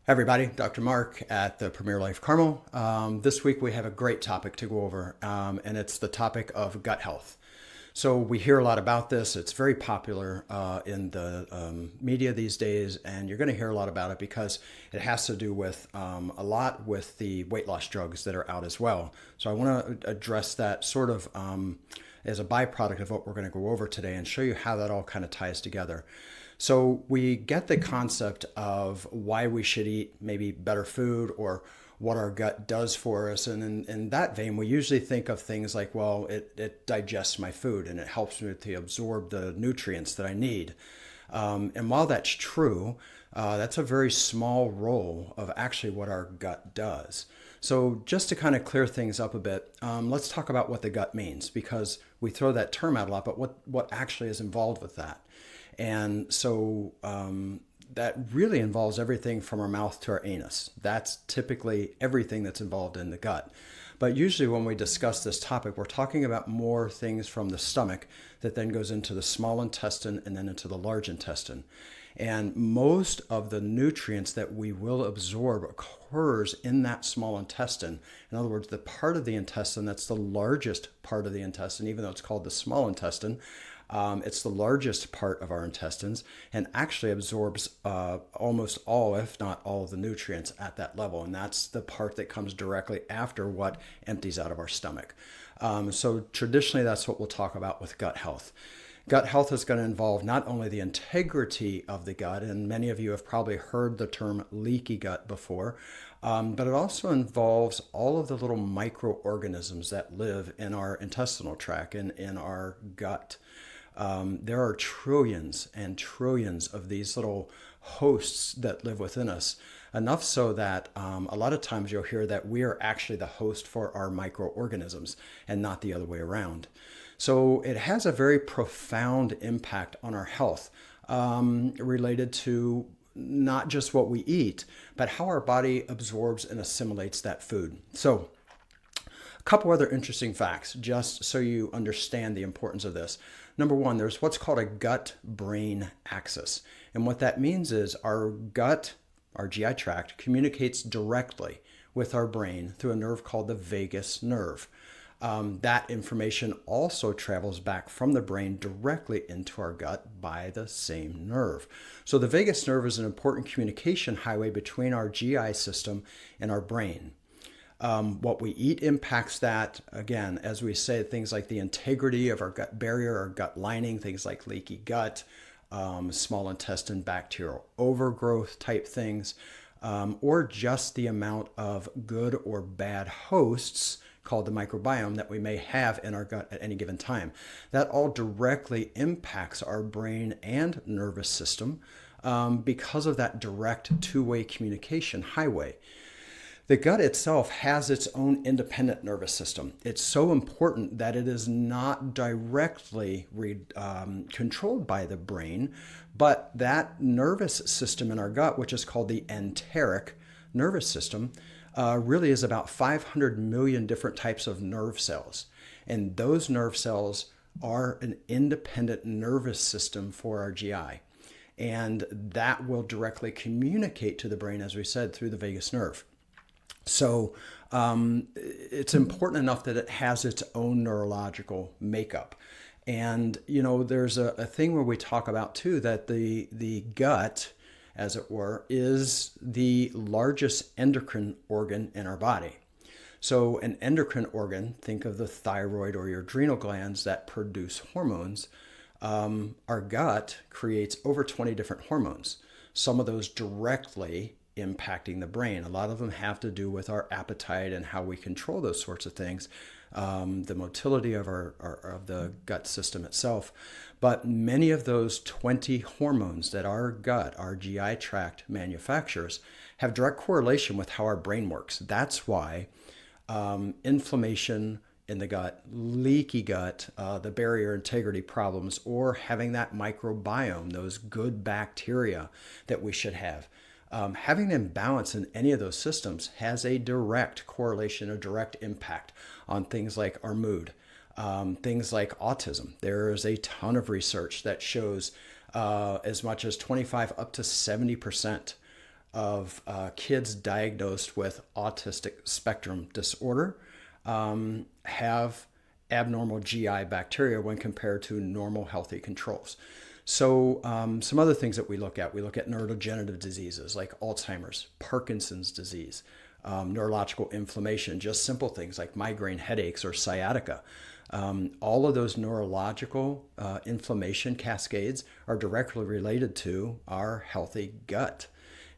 Everybody, Dr. Mark at the Premier Life Carmel. This week we have a great topic to go over, and it's the topic of gut health. So we hear a lot about this. It's very popular in the media these days, and you're going to hear a lot about it because it has to do with a lot with the weight loss drugs that are out as well. So I want to address that sort of as a byproduct of what we're going to go over today and show you how that all kind of ties together. So we get the concept of why we should eat maybe better food or what our gut does for us. And in that vein, we usually think of things like, well, it digests my food and it helps me to absorb the nutrients that I need. And while that's true, that's a very small role of actually what our gut does. So just to kind of clear things up a bit, let's talk about what the gut means, because we throw that term out a lot, but what actually is involved with that? And so that really involves everything from our mouth to our anus. That's typically everything that's involved in the gut. But usually when we discuss this topic, we're talking about more things from the stomach that then goes into the small intestine and then into the large intestine. And most of the nutrients that we will absorb occurs in that small intestine. In other words, the part of the intestine that's the largest part of the intestine, even though it's called the small intestine, it's the largest part of our intestines and actually absorbs almost all, if not all, of the nutrients at that level. And that's the part that comes directly after what empties out of our stomach. So traditionally, that's what we'll talk about with gut health. Gut health is going to involve not only the integrity of the gut, and many of you have probably heard the term leaky gut before, but it also involves all of the little microorganisms that live in our intestinal tract and in our gut. There are trillions and trillions of these little hosts that live within us, enough so that a lot of times you'll hear that we are actually the host for our microorganisms and not the other way around. So it has a very profound impact on our health related to not just what we eat, but how our body absorbs and assimilates that food. So a couple other interesting facts, just so you understand the importance of this. Number one, there's what's called a gut-brain axis. And what that means is our gut, our GI tract, communicates directly with our brain through a nerve called the vagus nerve. That information also travels back from the brain directly into our gut by the same nerve. So the vagus nerve is an important communication highway between our GI system and our brain. What we eat impacts that. Again, as we say, things like the integrity of our gut barrier, our gut lining, things like leaky gut, small intestine bacterial overgrowth type things, or just the amount of good or bad hosts called the microbiome that we may have in our gut at any given time. That all directly impacts our brain and nervous system because of that direct two-way communication highway. The gut itself has its own independent nervous system. It's so important that it is not directly controlled by the brain, but that nervous system in our gut, which is called the enteric nervous system, really is about 500 million different types of nerve cells. And those nerve cells are an independent nervous system for our GI. And that will directly communicate to the brain, as we said, through the vagus nerve. So it's important enough that it has its own neurological makeup. And, you know, there's a thing where we talk about, too, that the gut, as it were, is the largest endocrine organ in our body. So an endocrine organ, think of the thyroid or your adrenal glands that produce hormones. Our gut creates over 20 different hormones. Some of those directly impacting the brain. A lot of them have to do with our appetite and how we control those sorts of things, the motility of of the gut system itself. But many of those 20 hormones that our gut, our GI tract manufactures, have direct correlation with how our brain works. That's why inflammation in the gut, leaky gut, the barrier integrity problems, or having that microbiome, those good bacteria that we should have. Having an imbalance in any of those systems has a direct correlation, a direct impact on things like our mood, things like autism. There is a ton of research that shows as much as 25 up to 70% of kids diagnosed with autistic spectrum disorder have abnormal GI bacteria when compared to normal healthy controls. So some other things that we look at neurodegenerative diseases like Alzheimer's, Parkinson's disease, neurological inflammation, just simple things like migraine headaches or sciatica. All of those neurological inflammation cascades are directly related to our healthy gut.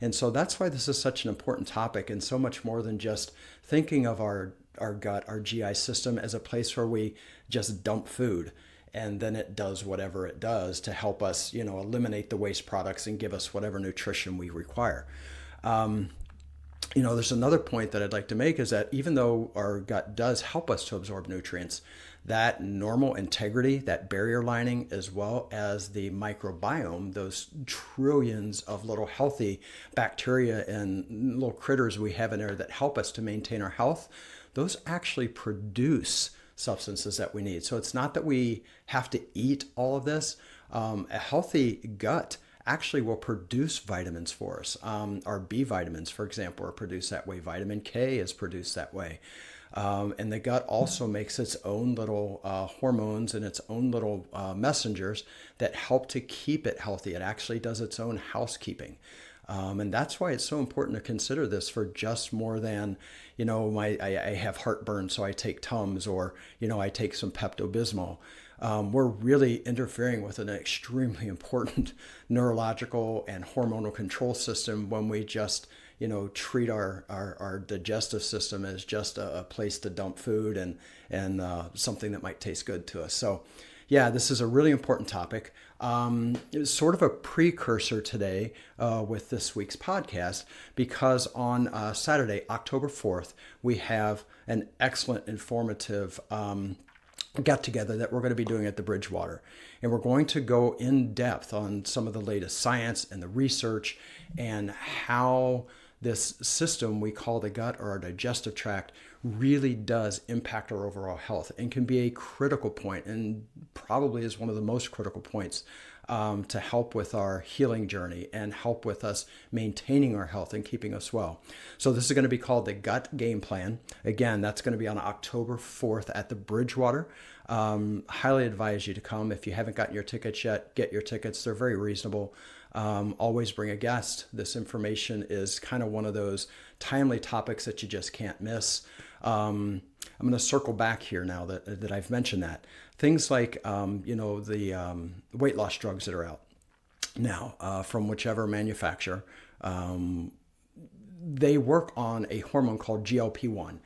And so that's why this is such an important topic, and so much more than just thinking of our gut, our GI system, as a place where we just dump food and then it does whatever it does to help us, eliminate the waste products and give us whatever nutrition we require. There's another point that I'd like to make is that even though our gut does help us to absorb nutrients, that normal integrity, that barrier lining, as well as the microbiome, those trillions of little healthy bacteria and little critters we have in there that help us to maintain our health, those actually produce substances that we need. So it's not that we have to eat all of this. A healthy gut actually will produce vitamins for us. Our B vitamins, for example, are produced that way. Vitamin K is produced that way. And the gut also makes its own little hormones and its own little messengers that help to keep it healthy. It actually does its own housekeeping. And that's why it's so important to consider this for just more than, I have heartburn, so I take Tums, or, I take some Pepto-Bismol. We're really interfering with an extremely important neurological and hormonal control system when we just, treat our digestive system as just a place to dump food and something that might taste good to us. So, yeah, this is a really important topic. It's sort of a precursor today with this week's podcast, because on Saturday, October 4th, we have an excellent, informative get together that we're going to be doing at the Bridgewater. And we're going to go in depth on some of the latest science and the research and how this system we call the gut, or our digestive tract, really does impact our overall health and can be a critical point, and probably is one of the most critical points to help with our healing journey and help with us maintaining our health and keeping us well. So this is going to be called the Gut Game Plan. Again, that's going to be on October 4th at the Bridgewater. Highly advise you to come. If you haven't gotten your tickets yet, get your tickets. They're very reasonable. Always bring a guest. This information is kind of one of those timely topics that you just can't miss. I'm going to circle back here now that I've mentioned that. Things like, the weight loss drugs that are out now from whichever manufacturer, they work on a hormone called GLP-1.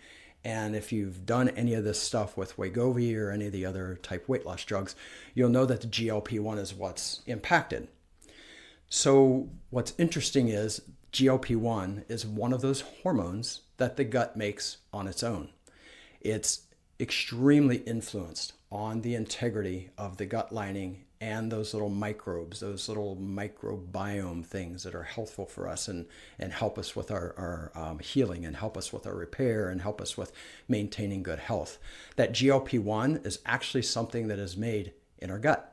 And if you've done any of this stuff with Wegovy or any of the other type weight loss drugs, you'll know that the GLP-1 is what's impacted. So what's interesting is GLP-1 is one of those hormones that the gut makes on its own. It's extremely influenced on the integrity of the gut lining and those little microbes, those little microbiome things that are healthful for us and help us with our healing and help us with our repair and help us with maintaining good health. That GLP-1 is actually something that is made in our gut.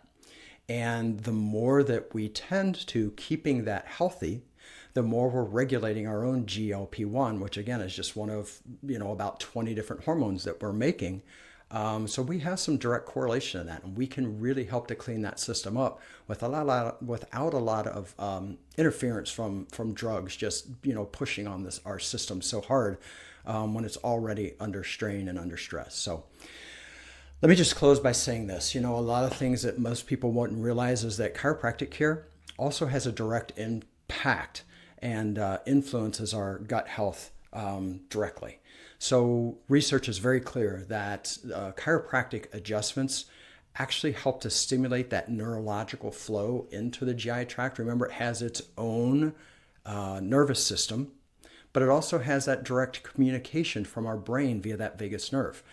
And the more that we tend to keeping that healthy, the more we're regulating our own GLP-1, which again is just one of, about 20 different hormones that we're making. So we have some direct correlation in that, and we can really help to clean that system up without a lot of interference from drugs, just, pushing on our system so hard when it's already under strain and under stress. So let me just close by saying this. A lot of things that most people wouldn't realize is that chiropractic care also has a direct impact and influences our gut health directly. So research is very clear that chiropractic adjustments actually help to stimulate that neurological flow into the GI tract. Remember, it has its own nervous system, but it also has that direct communication from our brain via that vagus nerve.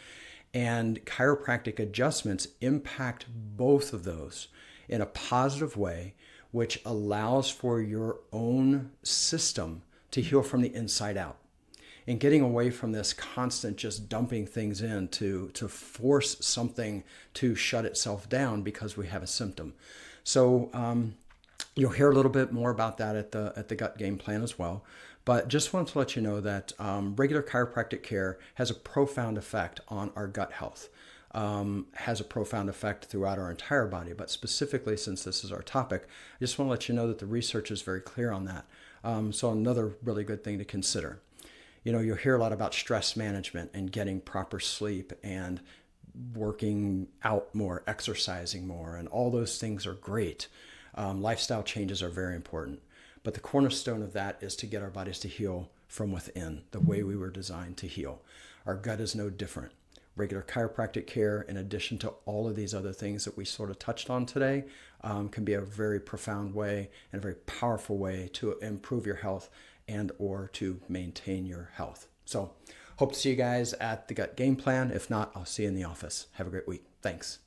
And chiropractic adjustments impact both of those in a positive way, which allows for your own system to heal from the inside out. And getting away from this constant just dumping things in to force something to shut itself down because we have a symptom. So You'll hear a little bit more about that at the gut game plan as well. But just wanted to let you know that regular chiropractic care has a profound effect on our gut health. Has a profound effect throughout our entire body, but specifically since this is our topic, I just want to let you know that the research is very clear on that. So another really good thing to consider. You'll hear a lot about stress management and getting proper sleep and working out more, exercising more, and all those things are great. Lifestyle changes are very important. But the cornerstone of that is to get our bodies to heal from within, the way we were designed to heal. Our gut is no different. Regular chiropractic care, in addition to all of these other things that we sort of touched on today, can be a very profound way and a very powerful way to improve your health and or to maintain your health. So hope to see you guys at the Gut Game Plan. If not, I'll see you in the office. Have a great week. Thanks.